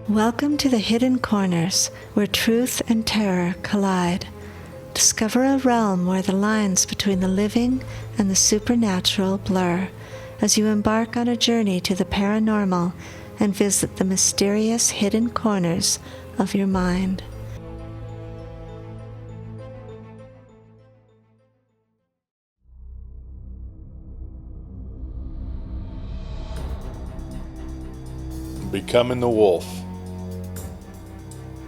Welcome to the Hidden Corners, where truth and terror collide. Discover a realm where the lines between the living and the supernatural blur as you embark on a journey to the paranormal and visit the mysterious hidden corners of your mind. Becoming the Wolf.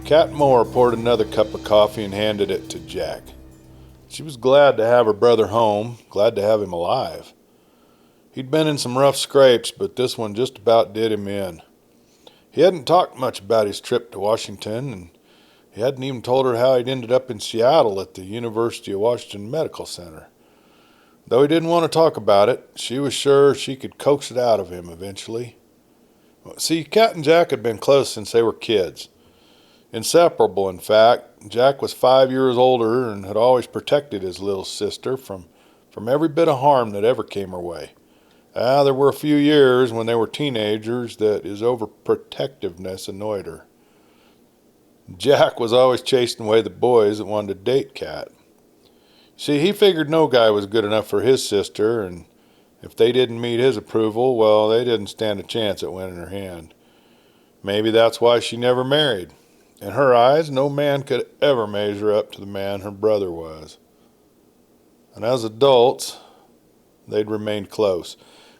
Kat Moore poured another cup of coffee and handed it to Jack. She was glad to have her brother home, glad to have him alive. He'd been in some rough scrapes, but this one just about did him in. He hadn't talked much about his trip to Washington, and he hadn't even told her how he'd ended up in Seattle at the University of Washington Medical Center. Though he didn't want to talk about it, she was sure she could coax it out of him eventually. See, Kat and Jack had been close since they were kids. Inseparable, in fact. Jack was 5 years older and had always protected his little sister from every bit of harm that ever came her way. There were a few years when they were teenagers that his overprotectiveness annoyed her. Jack was always chasing away the boys that wanted to date Kat. See, he figured no guy was good enough for his sister, and if they didn't meet his approval, well, they didn't stand a chance at winning her hand. Maybe that's why she never married. In her eyes, no man could ever measure up to the man her brother was. And as adults, they'd remained close.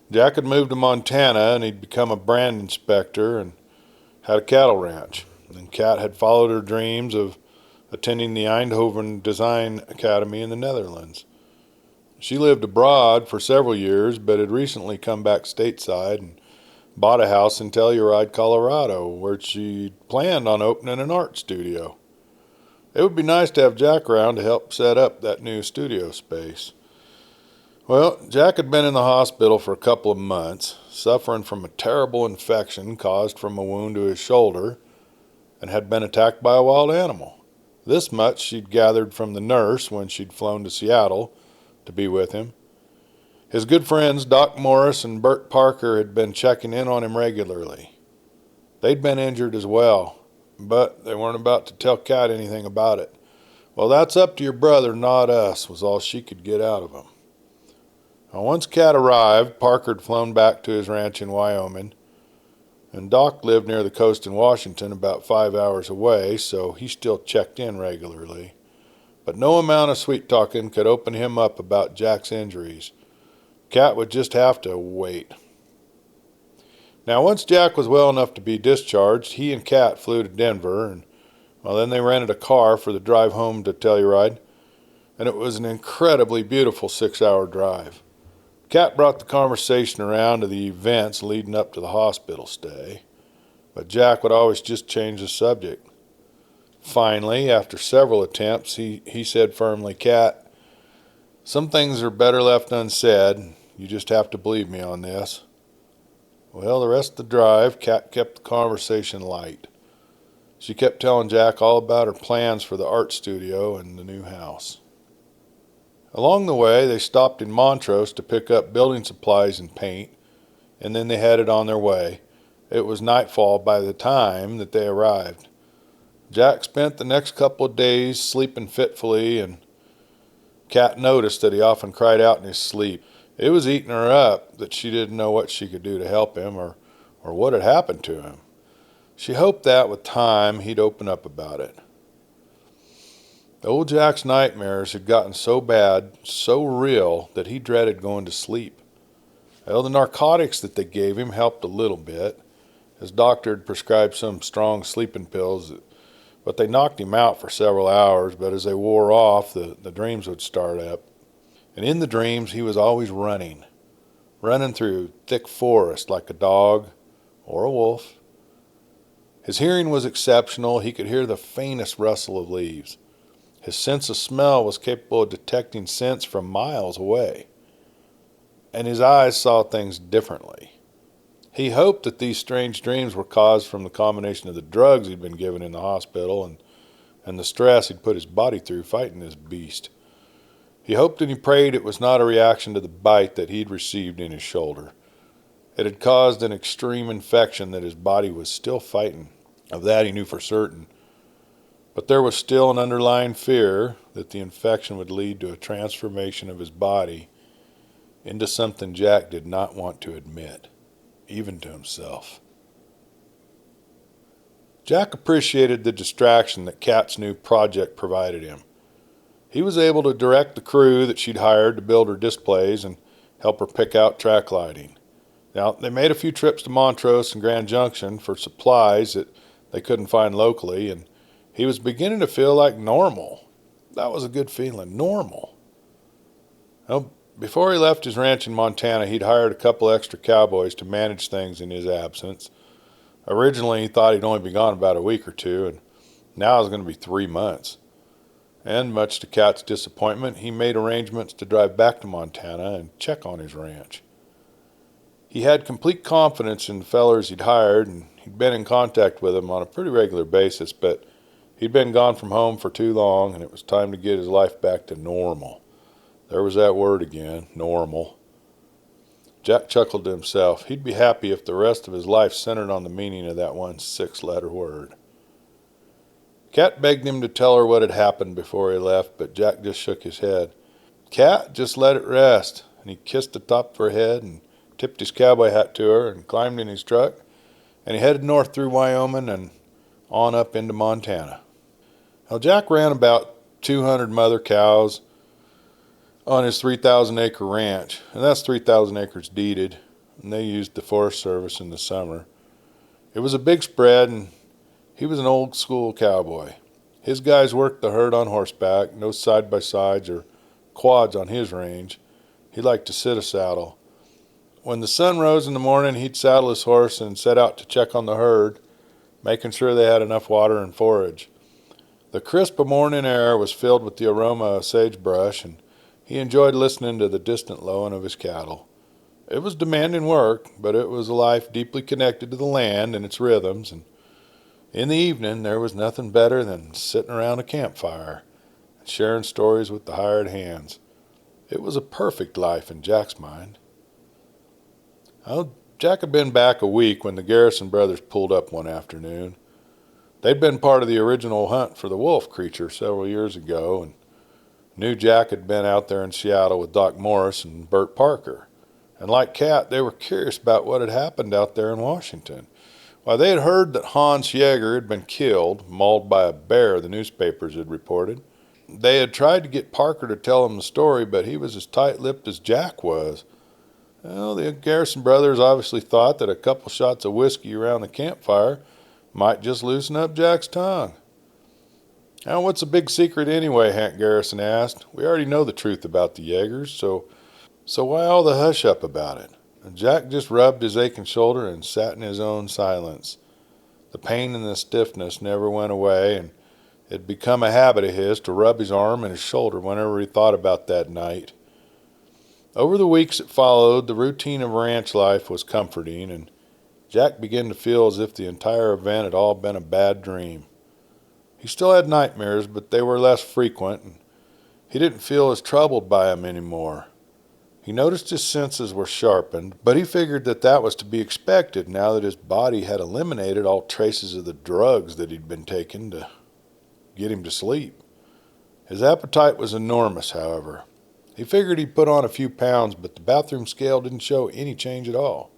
Jack had moved to Montana, and he'd become a brand inspector and had a cattle ranch. And Kat had followed her dreams of attending the Eindhoven Design Academy in the Netherlands. She lived abroad for several years, but had recently come back stateside and bought a house in Telluride, Colorado, where she planned on opening an art studio. It would be nice to have Jack around to help set up that new studio space. Well, Jack had been in the hospital for a couple of months, suffering from a terrible infection caused from a wound to his shoulder, and had been attacked by a wild animal. This much she'd gathered from the nurse when she'd flown to Seattle to be with him. His good friends Doc Morris and Bert Parker had been checking in on him regularly. They'd been injured as well, but they weren't about to tell Kat anything about it. Well, that's up to your brother, not us, was all she could get out of him. Now, once Kat arrived, Parker had flown back to his ranch in Wyoming, and Doc lived near the coast in Washington, about 5 hours away, so he still checked in regularly. But no amount of sweet-talking could open him up about Jack's injuries. Kat would just have to wait. Now, once Jack was well enough to be discharged, he and Kat flew to Denver, and then they rented a car for the drive home to Telluride, and it was an incredibly beautiful 6-hour drive. Kat brought the conversation around to the events leading up to the hospital stay, but Jack would always just change the subject. Finally, after several attempts, he said firmly, "Kat, some things are better left unsaid. You just have to believe me on this." Well, the rest of the drive, Kat kept the conversation light. She kept telling Jack all about her plans for the art studio and the new house. Along the way, they stopped in Montrose to pick up building supplies and paint, and then they headed on their way. It was nightfall by the time that they arrived. Jack spent the next couple of days sleeping fitfully, and Kat noticed that he often cried out in his sleep. It was eating her up that she didn't know what she could do to help him or what had happened to him. She hoped that with time he'd open up about it. Old Jack's nightmares had gotten so bad, so real, that he dreaded going to sleep. Well, the narcotics that they gave him helped a little bit. His doctor had prescribed some strong sleeping pills, but they knocked him out for several hours. But as they wore off, the dreams would start up. And in the dreams, he was always running through thick forest like a dog or a wolf. His hearing was exceptional. He could hear the faintest rustle of leaves. His sense of smell was capable of detecting scents from miles away. And his eyes saw things differently. He hoped that these strange dreams were caused from the combination of the drugs he'd been given in the hospital and the stress he'd put his body through fighting this beast. He hoped and he prayed it was not a reaction to the bite that he'd received in his shoulder. It had caused an extreme infection that his body was still fighting. Of that he knew for certain. But there was still an underlying fear that the infection would lead to a transformation of his body into something Jack did not want to admit, even to himself. Jack appreciated the distraction that Kat's new project provided him. He was able to direct the crew that she'd hired to build her displays and help her pick out track lighting. Now, they made a few trips to Montrose and Grand Junction for supplies that they couldn't find locally, and he was beginning to feel like normal. That was a good feeling, normal. Well, before he left his ranch in Montana, he'd hired a couple extra cowboys to manage things in his absence. Originally, he thought he'd only be gone about a week or two, and now it was going to be 3 months. And much to Kat's disappointment, he made arrangements to drive back to Montana and check on his ranch. He had complete confidence in the fellers he'd hired, and he'd been in contact with them on a pretty regular basis, but he'd been gone from home for too long, and it was time to get his life back to normal. There was that word again, normal. Jack chuckled to himself. He'd be happy if the rest of his life centered on the meaning of that one 6-letter word. Kat begged him to tell her what had happened before he left, but Jack just shook his head. Kat, just let it rest. And he kissed the top of her head and tipped his cowboy hat to her and climbed in his truck, and he headed north through Wyoming and on up into Montana. Now, Jack ran about 200 mother cows on his 3,000-acre ranch, and that's 3,000 acres deeded, and they used the Forest Service in the summer. It was a big spread, and he was an old-school cowboy. His guys worked the herd on horseback, no side-by-sides or quads on his range. He liked to sit a saddle. When the sun rose in the morning, he'd saddle his horse and set out to check on the herd, making sure they had enough water and forage. The crisp morning air was filled with the aroma of sagebrush, and he enjoyed listening to the distant lowing of his cattle. It was demanding work, but it was a life deeply connected to the land and its rhythms, and in the evening there was nothing better than sitting around a campfire and sharing stories with the hired hands. It was a perfect life in Jack's mind. Well, Jack had been back a week when the Garrison brothers pulled up one afternoon. They'd been part of the original hunt for the wolf creature several years ago, and knew Jack had been out there in Seattle with Doc Morris and Bert Parker. And like Kat, they were curious about what had happened out there in Washington. Why, they had heard that Hans Yeager had been killed, mauled by a bear, the newspapers had reported. They had tried to get Parker to tell them the story, but he was as tight-lipped as Jack was. Well, the Garrison brothers obviously thought that a couple shots of whiskey around the campfire might just loosen up Jack's tongue. Now, what's the big secret anyway? Hank Garrison asked. We already know the truth about the Yeagers, so why all the hush-up about it? And Jack just rubbed his aching shoulder and sat in his own silence. The pain and the stiffness never went away, and it had become a habit of his to rub his arm and his shoulder whenever he thought about that night. Over the weeks that followed, the routine of ranch life was comforting, and Jack began to feel as if the entire event had all been a bad dream. He still had nightmares, but they were less frequent, and he didn't feel as troubled by them anymore. He noticed his senses were sharpened, but he figured that that was to be expected now that his body had eliminated all traces of the drugs that he'd been taking to get him to sleep. His appetite was enormous, however. He figured he'd put on a few pounds, but the bathroom scale didn't show any change at all.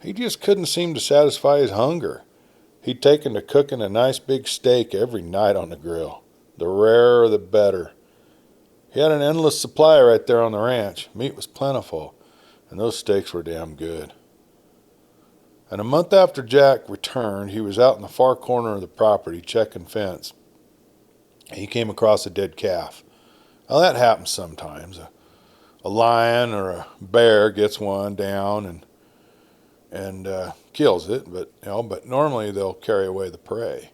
He just couldn't seem to satisfy his hunger. He'd taken to cooking a nice big steak every night on the grill. The rarer the better. He had an endless supply right there on the ranch. Meat was plentiful, and those steaks were damn good. And a month after Jack returned, he was out in the far corner of the property checking fence. He came across a dead calf. Now that happens sometimes. A lion or a bear gets one down and kills it, but normally they'll carry away the prey.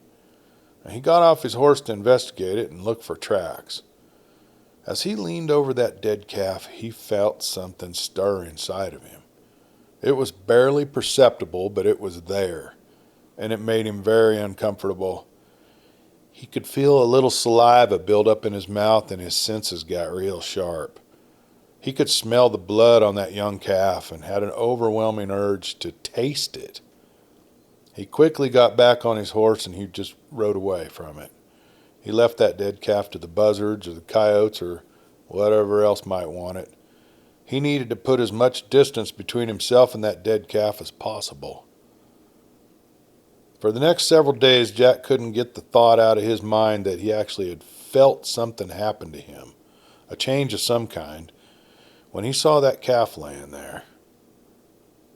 And he got off his horse to investigate it and look for tracks. As he leaned over that dead calf, he felt something stir inside of him. It was barely perceptible, but it was there, and it made him very uncomfortable. He could feel a little saliva build up in his mouth, and his senses got real sharp. He could smell the blood on that young calf and had an overwhelming urge to taste it. He quickly got back on his horse and he just rode away from it. He left that dead calf to the buzzards or the coyotes or whatever else might want it. He needed to put as much distance between himself and that dead calf as possible. For the next several days, Jack couldn't get the thought out of his mind that he actually had felt something happen to him, a change of some kind, when he saw that calf laying there.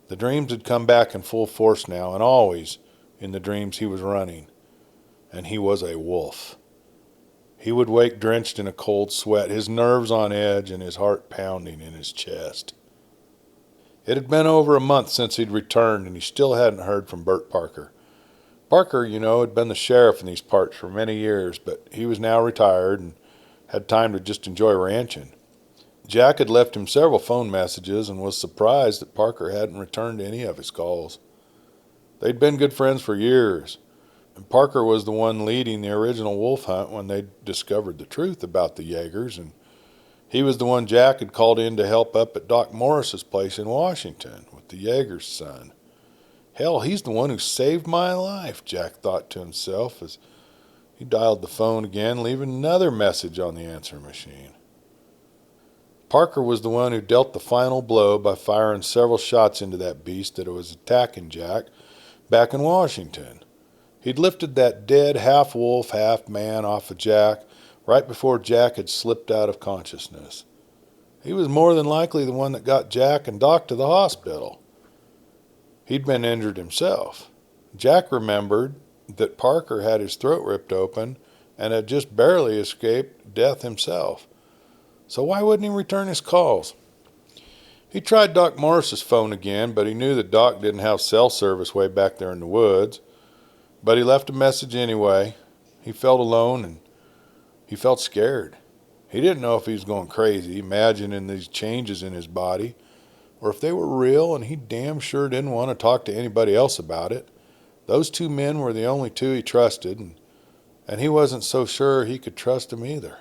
The dreams had come back in full force now, and always in the dreams he was running, and he was a wolf. He would wake drenched in a cold sweat, his nerves on edge and his heart pounding in his chest. It had been over a month since he'd returned, and he still hadn't heard from Bert Parker. Parker, had been the sheriff in these parts for many years, but he was now retired and had time to just enjoy ranching. Jack had left him several phone messages and was surprised that Parker hadn't returned any of his calls. They'd been good friends for years, and Parker was the one leading the original wolf hunt when they discovered the truth about the Jaegers, and he was the one Jack had called in to help up at Doc Morris's place in Washington with the Jaeger's son. Hell, he's the one who saved my life, Jack thought to himself as he dialed the phone again, leaving another message on the answer machine. Parker was the one who dealt the final blow by firing several shots into that beast that was attacking Jack back in Washington. He'd lifted that dead half-wolf, half-man off of Jack right before Jack had slipped out of consciousness. He was more than likely the one that got Jack and Doc to the hospital. He'd been injured himself. Jack remembered that Parker had his throat ripped open and had just barely escaped death himself. So why wouldn't he return his calls? He tried Doc Morris's phone again, but he knew that Doc didn't have cell service way back there in the woods. But he left a message anyway. He felt alone and he felt scared. He didn't know if he was going crazy, imagining these changes in his body, or if they were real, and he damn sure didn't want to talk to anybody else about it. Those two men were the only two he trusted, and he wasn't so sure he could trust them either.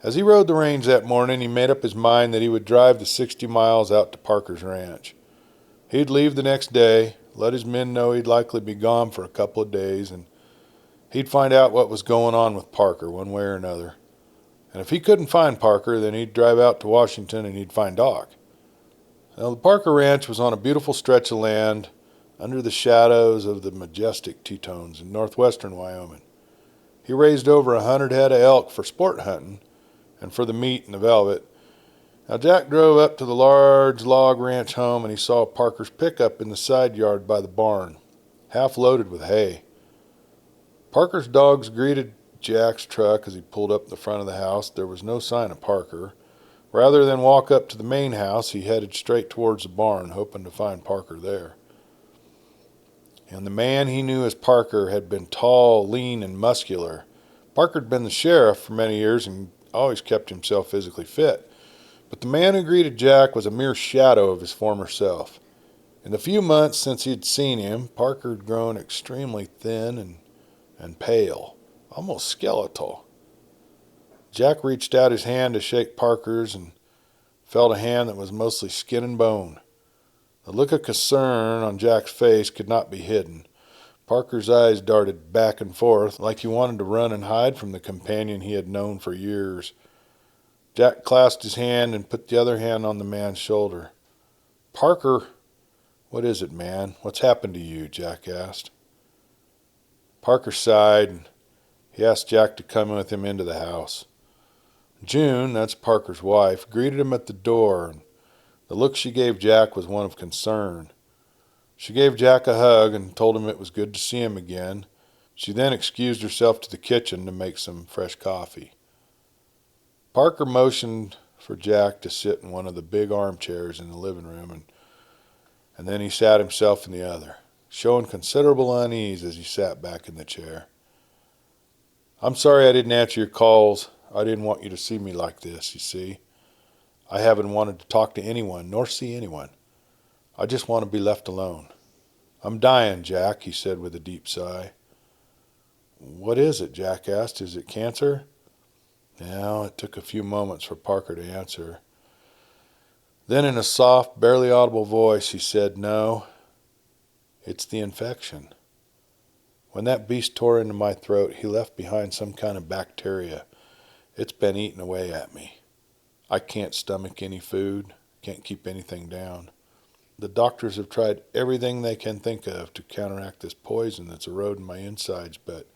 As he rode the range that morning, he made up his mind that he would drive the 60 miles out to Parker's ranch. He'd leave the next day, let his men know he'd likely be gone for a couple of days, and he'd find out what was going on with Parker one way or another. And if he couldn't find Parker, then he'd drive out to Washington and he'd find Doc. Now, the Parker Ranch was on a beautiful stretch of land under the shadows of the majestic Tetons in northwestern Wyoming. He raised over 100 head of elk for sport hunting and for the meat and the velvet. Now, Jack drove up to the large log ranch home and he saw Parker's pickup in the side yard by the barn, half loaded with hay. Parker's dogs greeted Jack's truck as he pulled up in the front of the house. There was no sign of Parker. Rather than walk up to the main house, he headed straight towards the barn, hoping to find Parker there. And the man he knew as Parker had been tall, lean, and muscular. Parker had been the sheriff for many years and always kept himself physically fit. But the man who greeted Jack was a mere shadow of his former self. In the few months since he had seen him, Parker had grown extremely thin and pale, almost skeletal. Jack reached out his hand to shake Parker's and felt a hand that was mostly skin and bone. The look of concern on Jack's face could not be hidden. Parker's eyes darted back and forth like he wanted to run and hide from the companion he had known for years. Jack clasped his hand and put the other hand on the man's shoulder. "Parker, what is it, man? What's happened to you?" Jack asked. Parker sighed and he asked Jack to come with him into the house. June, that's Parker's wife, greeted him at the door, and the look she gave Jack was one of concern. She gave Jack a hug and told him it was good to see him again. She then excused herself to the kitchen to make some fresh coffee. Parker motioned for Jack to sit in one of the big armchairs in the living room, and then he sat himself in the other, showing considerable unease as he sat back in the chair. "I'm sorry I didn't answer your calls. I didn't want you to see me like this, you see. I haven't wanted to talk to anyone, nor see anyone. I just want to be left alone. I'm dying, Jack," he said with a deep sigh. "What is it?" Jack asked. "Is it cancer?" Now, it took a few moments for Parker to answer. Then in a soft, barely audible voice, he said, "No, It's the infection. When that beast tore into my throat, he left behind some kind of bacteria. It's been eating away at me. I can't stomach any food, can't keep anything down. The doctors have tried everything they can think of to counteract this poison that's eroding my insides, but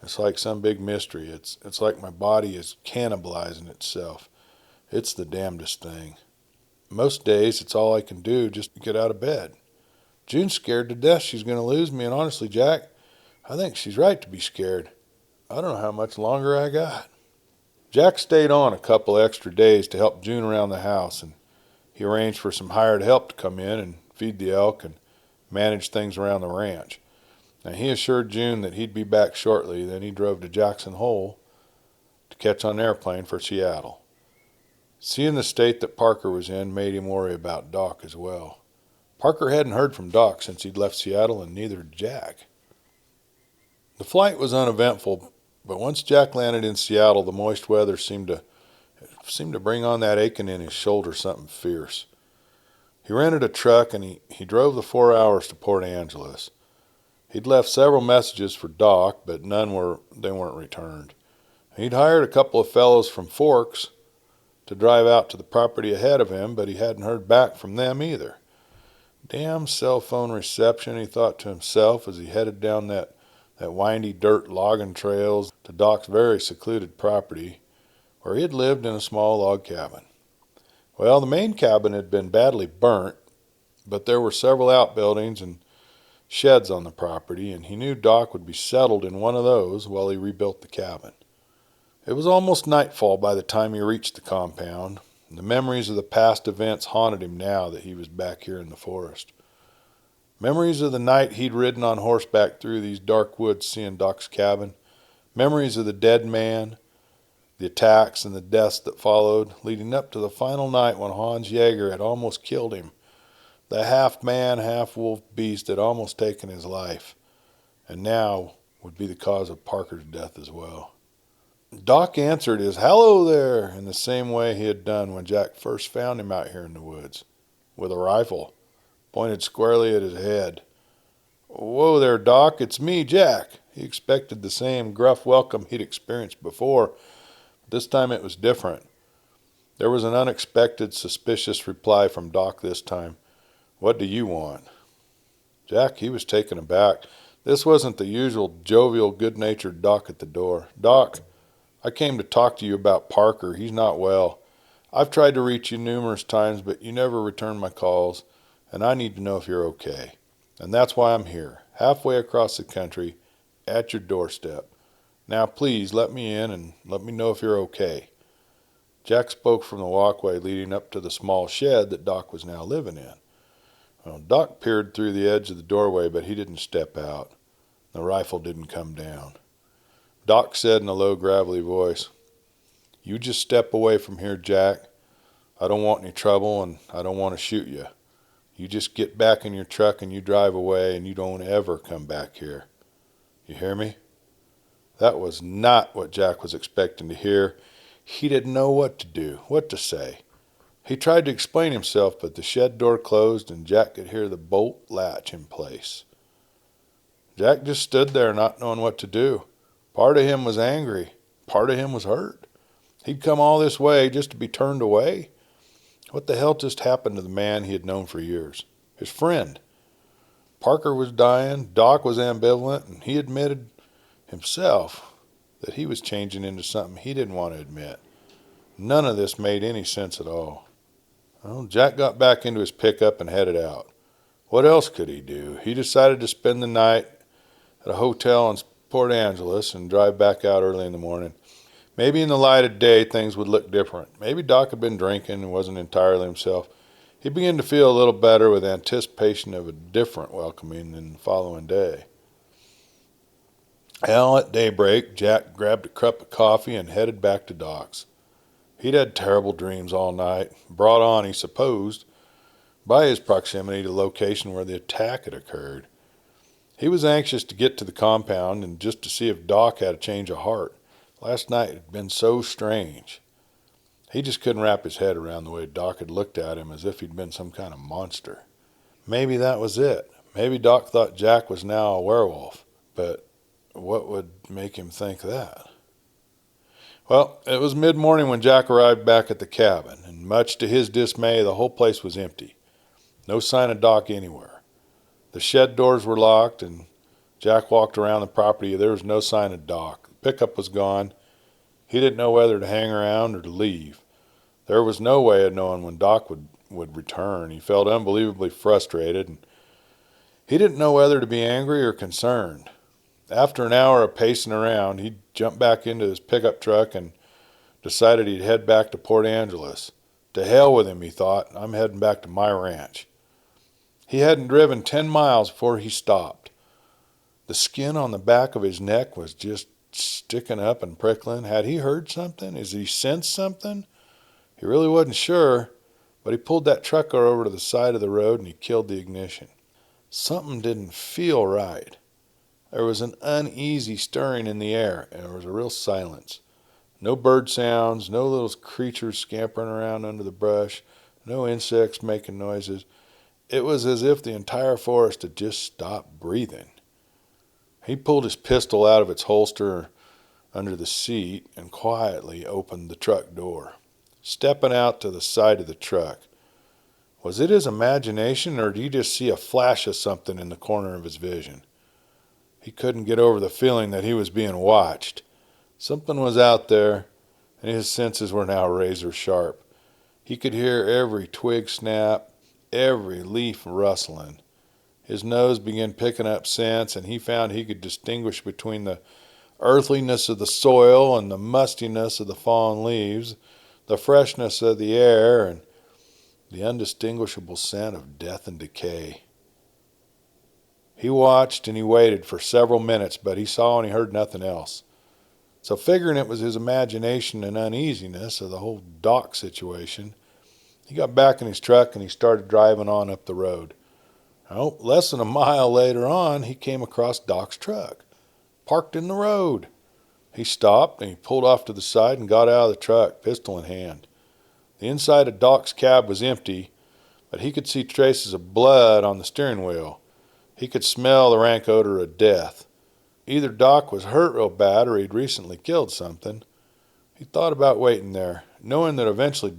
it's like some big mystery. It's like my body is cannibalizing itself. It's the damnedest thing. Most days, it's all I can do just to get out of bed. June's scared to death she's going to lose me, and honestly, Jack, I think she's right to be scared. I don't know how much longer I got. Jack stayed on a couple extra days to help June around the house, and he arranged for some hired help to come in and feed the elk and manage things around the ranch. Now, he assured June that he'd be back shortly. Then he drove to Jackson Hole to catch on an airplane for Seattle. Seeing the state that Parker was in made him worry about Doc as well. Parker hadn't heard from Doc since he'd left Seattle, and neither had Jack. The flight was uneventful, but once Jack landed in Seattle, the moist weather seemed to bring on that aching in his shoulder, something fierce. He rented a truck, and he drove the 4 hours to Port Angeles. He'd left several messages for Doc, but they weren't returned. He'd hired a couple of fellows from Forks to drive out to the property ahead of him, but he hadn't heard back from them either. Damn cell phone reception, he thought to himself as he headed down that windy dirt logging trails to Doc's very secluded property, where he had lived in a small log cabin. Well, the main cabin had been badly burnt, but there were several outbuildings and sheds on the property, and he knew Doc would be settled in one of those while he rebuilt the cabin. It was almost nightfall by the time he reached the compound. The memories of the past events haunted him now that he was back here in the forest. Memories of the night he'd ridden on horseback through these dark woods seeing Doc's cabin. Memories of the dead man, the attacks and the deaths that followed, leading up to the final night when Hans Jaeger had almost killed him. The half-man, half-wolf beast had almost taken his life, and now would be the cause of Parker's death as well. Doc answered his "Hello there" in the same way he had done when Jack first found him out here in the woods, with a rifle pointed squarely at his head. "Whoa there, Doc, it's me, Jack." He expected the same gruff welcome he'd experienced before, but this time it was different. There was an unexpected, suspicious reply from Doc this time. "What do you want?" Jack, he was taken aback. This wasn't the usual jovial, good-natured Doc at the door. "Doc, I came to talk to you about Parker. He's not well. I've tried to reach you numerous times, but you never return my calls, and I need to know if you're okay. And that's why I'm here, halfway across the country, at your doorstep. Now, please, let me in and let me know if you're okay." Jack spoke from the walkway leading up to the small shed that Doc was now living in. Well, Doc peered through the edge of the doorway, but he didn't step out. The rifle didn't come down. Doc said in a low, gravelly voice, "You just step away from here, Jack. I don't want any trouble, and I don't want to shoot you. You just get back in your truck and you drive away, and you don't ever come back here. You hear me?" That was not what Jack was expecting to hear. He didn't know what to do, what to say. He tried to explain himself, but the shed door closed, and Jack could hear the bolt latch in place. Jack just stood there not knowing what to do. Part of him was angry. Part of him was hurt. He'd come all this way just to be turned away. What the hell just happened to the man he had known for years? His friend. Parker was dying. Doc was ambivalent, and he admitted himself that he was changing into something he didn't want to admit. None of this made any sense at all. Well, Jack got back into his pickup and headed out. What else could he do? He decided to spend the night at a hotel in Port Angeles and drive back out early in the morning. Maybe in the light of day things would look different. Maybe Doc had been drinking and wasn't entirely himself. He began to feel a little better with anticipation of a different welcoming in the following day. Well, at daybreak, Jack grabbed a cup of coffee and headed back to Doc's. He'd had terrible dreams all night, brought on, he supposed, by his proximity to the location where the attack had occurred. He was anxious to get to the compound and just to see if Doc had a change of heart. Last night had been so strange. He just couldn't wrap his head around the way Doc had looked at him as if he'd been some kind of monster. Maybe that was it. Maybe Doc thought Jack was now a werewolf, but what would make him think that? Well, it was mid-morning when Jack arrived back at the cabin, and much to his dismay, the whole place was empty. No sign of Doc anywhere. The shed doors were locked, and Jack walked around the property. There was no sign of Doc. The pickup was gone. He didn't know whether to hang around or to leave. There was no way of knowing when Doc would return. He felt unbelievably frustrated, and he didn't know whether to be angry or concerned. After an hour of pacing around, he jumped back into his pickup truck and decided he'd head back to Port Angeles. To hell with him, he thought. I'm heading back to my ranch. He hadn't driven 10 miles before he stopped. The skin on the back of his neck was just sticking up and prickling. Had he heard something? Had he sensed something? He really wasn't sure, but he pulled that truck over to the side of the road and he killed the ignition. Something didn't feel right. There was an uneasy stirring in the air, and there was a real silence. No bird sounds, no little creatures scampering around under the brush, no insects making noises. It was as if the entire forest had just stopped breathing. He pulled his pistol out of its holster under the seat and quietly opened the truck door. Stepping out to the side of the truck. Was it his imagination, or did he just see a flash of something in the corner of his vision? He couldn't get over the feeling that he was being watched. Something was out there, and his senses were now razor sharp. He could hear every twig snap, every leaf rustling. His nose began picking up scents, and he found he could distinguish between the earthiness of the soil and the mustiness of the fallen leaves, the freshness of the air, and the undistinguishable scent of death and decay. He watched and he waited for several minutes, but he saw and he heard nothing else. So figuring it was his imagination and uneasiness of the whole Doc situation, he got back in his truck and he started driving on up the road. Oh, less than a mile later on, he came across Doc's truck, parked in the road. He stopped and he pulled off to the side and got out of the truck, pistol in hand. The inside of Doc's cab was empty, but he could see traces of blood on the steering wheel. He could smell the rank odor of death. Either Doc was hurt real bad or he'd recently killed something. He thought about waiting there, knowing that eventually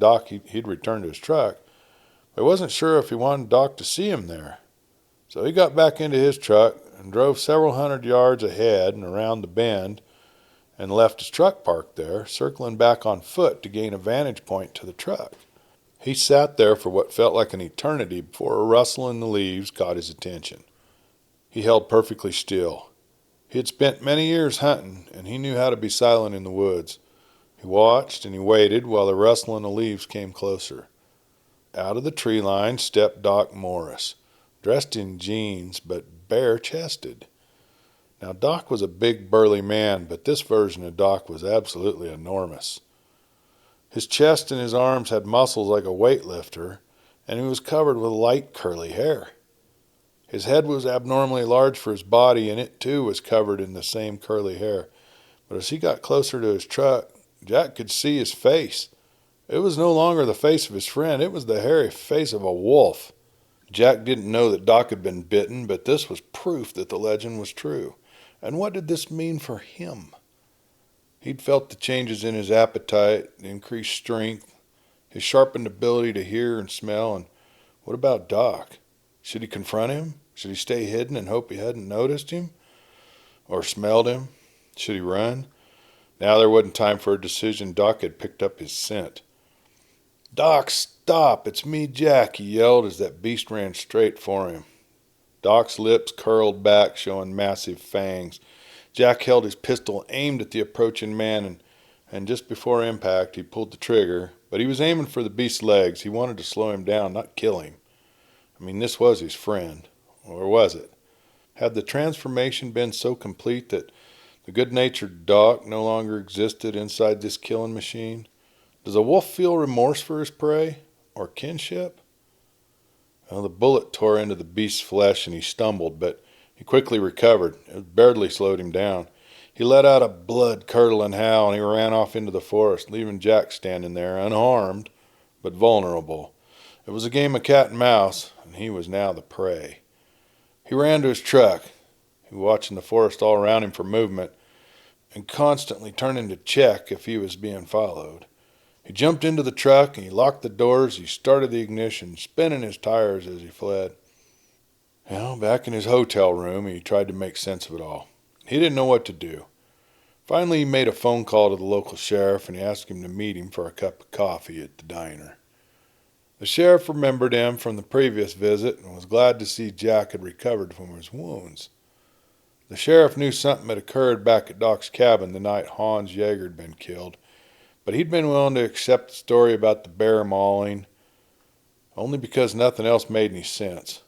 he'd return to his truck, but he wasn't sure if he wanted Doc to see him there. So he got back into his truck and drove several hundred yards ahead and around the bend and left his truck parked there, circling back on foot to gain a vantage point to the truck. He sat there for what felt like an eternity before a rustle in the leaves caught his attention. He held perfectly still. He had spent many years hunting, and he knew how to be silent in the woods. He watched and he waited while the rustling of leaves came closer. Out of the tree line stepped Doc Morris, dressed in jeans but bare-chested. Now Doc was a big burly man, but this version of Doc was absolutely enormous. His chest and his arms had muscles like a weightlifter, and he was covered with light curly hair. His head was abnormally large for his body, and it too was covered in the same curly hair. But as he got closer to his truck, Jack could see his face. It was no longer the face of his friend, it was the hairy face of a wolf. Jack didn't know that Doc had been bitten, but this was proof that the legend was true. And what did this mean for him? He'd felt the changes in his appetite, the increased strength, his sharpened ability to hear and smell, and what about Doc? Should he confront him? Should he stay hidden and hope he hadn't noticed him? Or smelled him? Should he run? Now there wasn't time for a decision. Doc had picked up his scent. "Doc, stop! It's me, Jack," he yelled as that beast ran straight for him. Doc's lips curled back, showing massive fangs. Jack held his pistol aimed at the approaching man, and just before impact he pulled the trigger, but he was aiming for the beast's legs. He wanted to slow him down, not kill him. I mean, this was his friend. Or was it? Had the transformation been so complete that the good-natured Doc no longer existed inside this killing machine? Does a wolf feel remorse for his prey? Or kinship? Well, the bullet tore into the beast's flesh and he stumbled, but he quickly recovered. It barely slowed him down. He let out a blood-curdling howl and he ran off into the forest, leaving Jack standing there, unharmed, but vulnerable. It was a game of cat and mouse, and he was now the prey. He ran to his truck. He was watching the forest all around him for movement and constantly turning to check if he was being followed. He jumped into the truck and he locked the doors. He started the ignition, spinning his tires as he fled. Back in his hotel room, he tried to make sense of it all. He didn't know what to do. Finally, he made a phone call to the local sheriff and he asked him to meet him for a cup of coffee at the diner. The sheriff remembered him from the previous visit and was glad to see Jack had recovered from his wounds. The sheriff knew something had occurred back at Doc's cabin the night Hans Jaeger had been killed, but he'd been willing to accept the story about the bear mauling only because nothing else made any sense.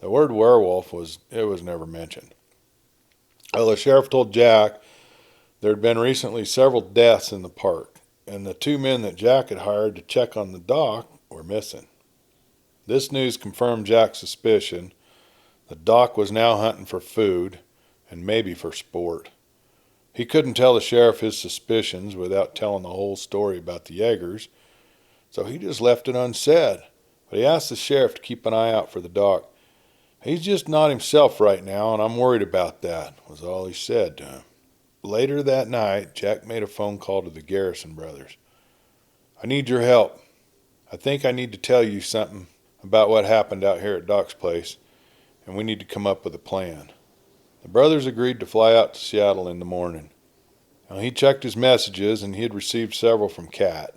The word werewolf was never mentioned. Well, the sheriff told Jack there had been recently several deaths in the park, and the two men that Jack had hired to check on the Doc were missing. This news confirmed Jack's suspicion. The Doc was now hunting for food, and maybe for sport. He couldn't tell the sheriff his suspicions without telling the whole story about the Jaegers, so he just left it unsaid. But he asked the sheriff to keep an eye out for the Doc. "He's just not himself right now, and I'm worried about that," was all he said to him. Later that night, Jack made a phone call to the Garrison brothers. "I need your help. I think I need to tell you something about what happened out here at Doc's place, and we need to come up with a plan." The brothers agreed to fly out to Seattle in the morning. Now, he checked his messages, and he had received several from Kat,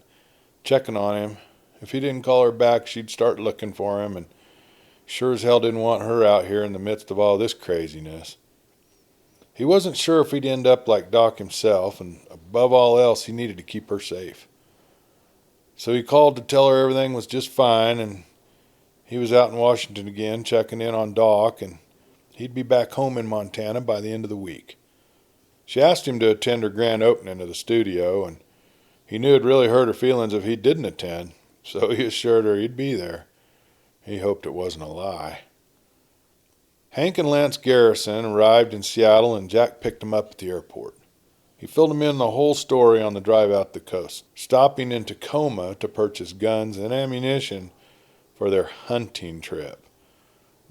checking on him. If he didn't call her back, she'd start looking for him, and sure as hell didn't want her out here in the midst of all this craziness. He wasn't sure if he'd end up like Doc himself, and above all else, he needed to keep her safe. So he called to tell her everything was just fine, and he was out in Washington again, checking in on Doc, and he'd be back home in Montana by the end of the week. She asked him to attend her grand opening of the studio, and he knew it really hurt her feelings if he didn't attend, so he assured her he'd be there. He hoped it wasn't a lie. Hank and Lance Garrison arrived in Seattle, and Jack picked them up at the airport. He filled them in the whole story on the drive out the coast, stopping in Tacoma to purchase guns and ammunition for their hunting trip.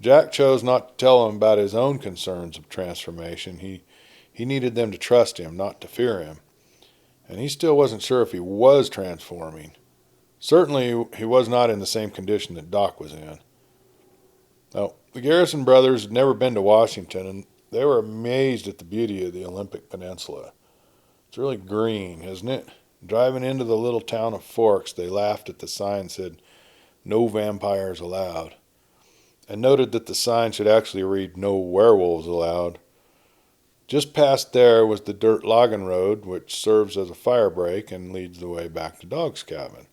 Jack chose not to tell them about his own concerns of transformation. He needed them to trust him, not to fear him. And he still wasn't sure if he was transforming. Certainly he was not in the same condition that Doc was in. Now, the Garrison brothers had never been to Washington, and they were amazed at the beauty of the Olympic Peninsula. It's really green, isn't it? Driving into the little town of Forks, they laughed at the sign that said, "No vampires allowed," and noted that the sign should actually read, "No werewolves allowed." Just past there was the dirt logging road, which serves as a fire break and leads the way back to Doc's cabin.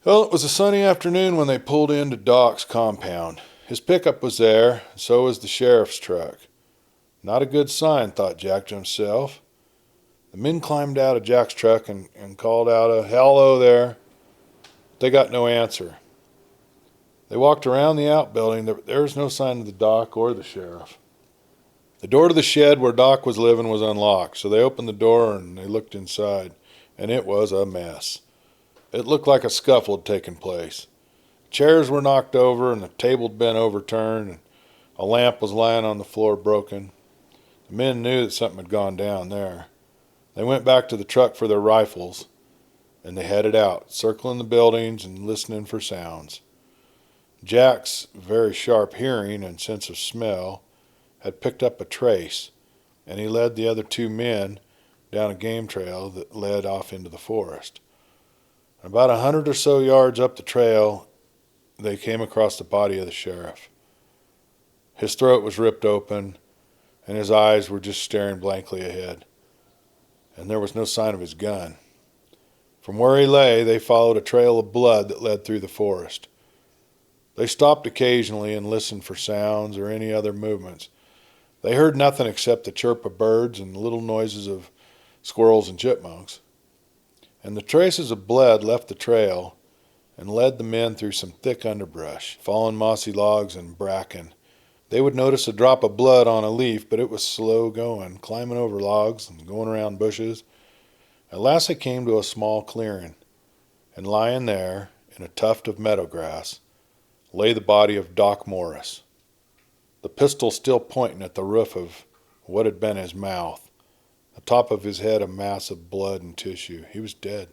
Well, it was a sunny afternoon when they pulled into Doc's compound. His pickup was there, and so was the sheriff's truck. Not a good sign, thought Jack to himself. The men climbed out of Jack's truck and called out a "hello there." They got no answer. They walked around the outbuilding. There was no sign of the Doc or the sheriff. The door to the shed where Doc was living was unlocked, so they opened the door and they looked inside, and it was a mess. It looked like a scuffle had taken place. Chairs were knocked over, and the table had been overturned, and a lamp was lying on the floor broken. The men knew that something had gone down there. They went back to the truck for their rifles, and they headed out, circling the buildings and listening for sounds. Jack's very sharp hearing and sense of smell had picked up a trace, and he led the other two men down a game trail that led off into the forest. About 100 or so yards up the trail, they came across the body of the sheriff. His throat was ripped open, and his eyes were just staring blankly ahead. And there was no sign of his gun. From where he lay, they followed a trail of blood that led through the forest. They stopped occasionally and listened for sounds or any other movements. They heard nothing except the chirp of birds and little noises of squirrels and chipmunks. And the traces of blood left the trail and led the men through some thick underbrush, fallen mossy logs, and bracken. They would notice a drop of blood on a leaf, but it was slow going, climbing over logs and going around bushes. At last they came to a small clearing, and lying there, in a tuft of meadow grass, lay the body of Doc Morris. the pistol still pointing at the roof of what had been his mouth. The top of his head a mass of blood and tissue. He was dead.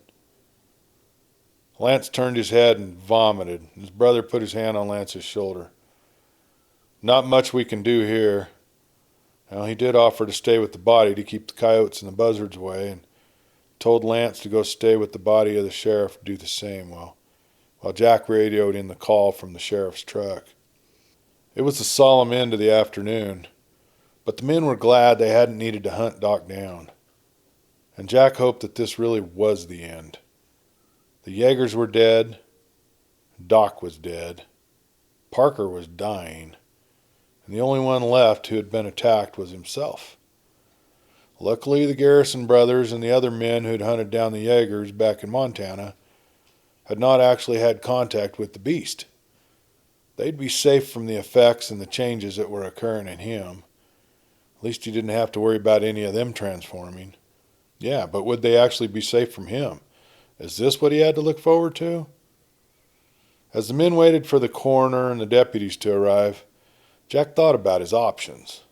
Lance turned his head and vomited. His brother put his hand on Lance's shoulder. Not much we can do here. Well, he did offer to stay with the body to keep the coyotes and the buzzards away, and told Lance to go stay with the body of the sheriff to do the same while Jack radioed in the call from the sheriff's truck. It was a solemn end to the afternoon, but the men were glad they hadn't needed to hunt Doc down. And Jack hoped that this really was the end. The Jaegers were dead. Doc was dead. Parker was dying. And the only one left who had been attacked was himself. Luckily, the Garrison brothers and the other men who had hunted down the Jaegers back in Montana had not actually had contact with the beast. They'd be safe from the effects and the changes that were occurring in him. At least he didn't have to worry about any of them transforming. Yeah, but would they actually be safe from him? Is this what he had to look forward to? As the men waited for the coroner and the deputies to arrive, Jack thought about his options.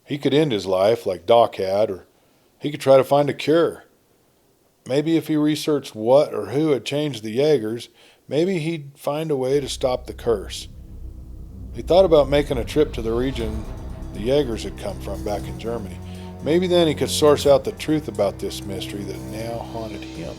He could end his life like Doc had, or he could try to find a cure. Maybe if he researched what or who had changed the Jaegers, maybe he'd find a way to stop the curse. He thought about making a trip to the region the Jaegers had come from back in Germany. Maybe then he could source out the truth about this mystery that now haunted him.